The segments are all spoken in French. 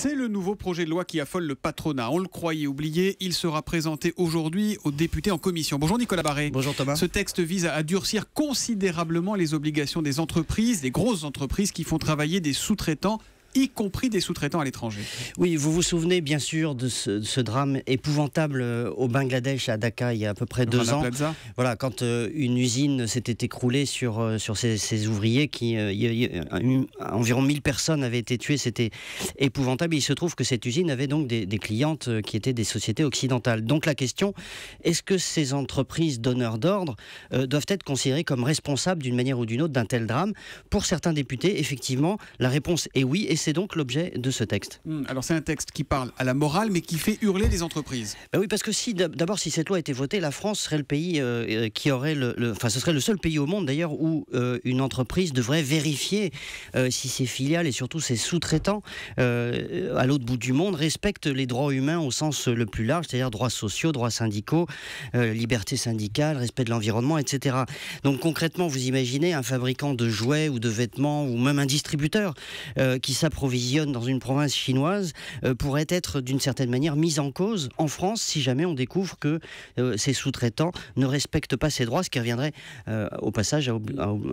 C'est le nouveau projet de loi qui affole le patronat. On le croyait oublié, il sera présenté aujourd'hui aux députés en commission. Bonjour Nicolas Barré. Bonjour Thomas. Ce texte vise à durcir considérablement les obligations des entreprises, des grosses entreprises qui font travailler des sous-traitants, y compris des sous-traitants à l'étranger. Oui, vous vous souvenez bien sûr de ce drame épouvantable au Bangladesh, à Dhaka, il y a à peu près 2 ans. Plaza. Voilà, quand une usine s'était écroulée sur ses ouvriers, environ 1000 personnes avaient été tuées, c'était épouvantable. Et il se trouve que cette usine avait donc des clientes qui étaient des sociétés occidentales. Donc la question, est-ce que ces entreprises donneurs d'ordre doivent être considérées comme responsables d'une manière ou d'une autre d'un tel drame? Pour certains députés, effectivement, la réponse est oui, et c'est donc l'objet de ce texte. Alors c'est un texte qui parle à la morale, mais qui fait hurler les entreprises. Ben oui, parce que d'abord, si cette loi était votée, la France serait le pays qui aurait ce serait le seul pays au monde d'ailleurs où une entreprise devrait vérifier si ses filiales et surtout ses sous-traitants à l'autre bout du monde respectent les droits humains au sens le plus large, c'est-à-dire droits sociaux, droits syndicaux, liberté syndicale, respect de l'environnement, etc. Donc concrètement, vous imaginez un fabricant de jouets ou de vêtements ou même un distributeur qui s'approvisionne dans une province chinoise pourrait être d'une certaine manière mis en cause en France si jamais on découvre que ces sous-traitants ne respectent pas ces droits, ce qui reviendrait au passage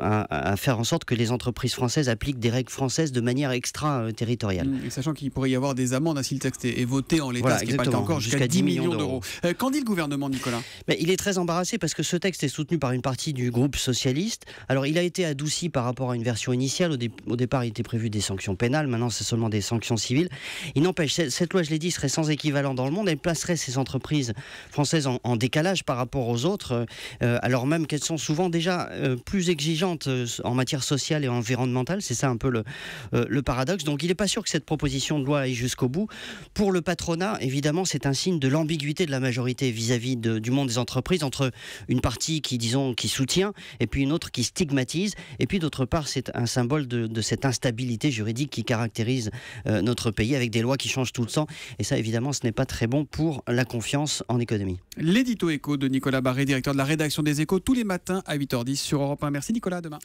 à faire en sorte que les entreprises françaises appliquent des règles françaises de manière extra-territoriale. Et sachant qu'il pourrait y avoir des amendes si le texte est voté en l'état, voilà, ce qui n'est pas le cas encore, jusqu'à 10 millions d'euros. Qu'en dit le gouvernement, Nicolas? Il est très embarrassé parce que ce texte est soutenu par une partie du groupe socialiste. Alors il a été adouci par rapport à une version initiale. Au départ, il était prévu des sanctions pénales. Maintenant, c'est seulement des sanctions civiles. Il n'empêche, cette loi, je l'ai dit, serait sans équivalent dans le monde. Elle placerait ces entreprises françaises en décalage par rapport aux autres, alors même qu'elles sont souvent déjà plus exigeantes en matière sociale et environnementale. C'est ça un peu le paradoxe. Donc il n'est pas sûr que cette proposition de loi aille jusqu'au bout. Pour le patronat, évidemment, c'est un signe de l'ambiguïté de la majorité vis-à-vis du monde des entreprises, entre une partie qui soutient et puis une autre qui stigmatise. Et puis d'autre part, c'est un symbole de cette instabilité juridique qui caractérise notre pays, avec des lois qui changent tout le temps. Et ça, évidemment, ce n'est pas très bon pour la confiance en économie. L'édito éco de Nicolas Barré, directeur de la rédaction des Échos, tous les matins à 8h10 sur Europe 1. Merci Nicolas, à demain.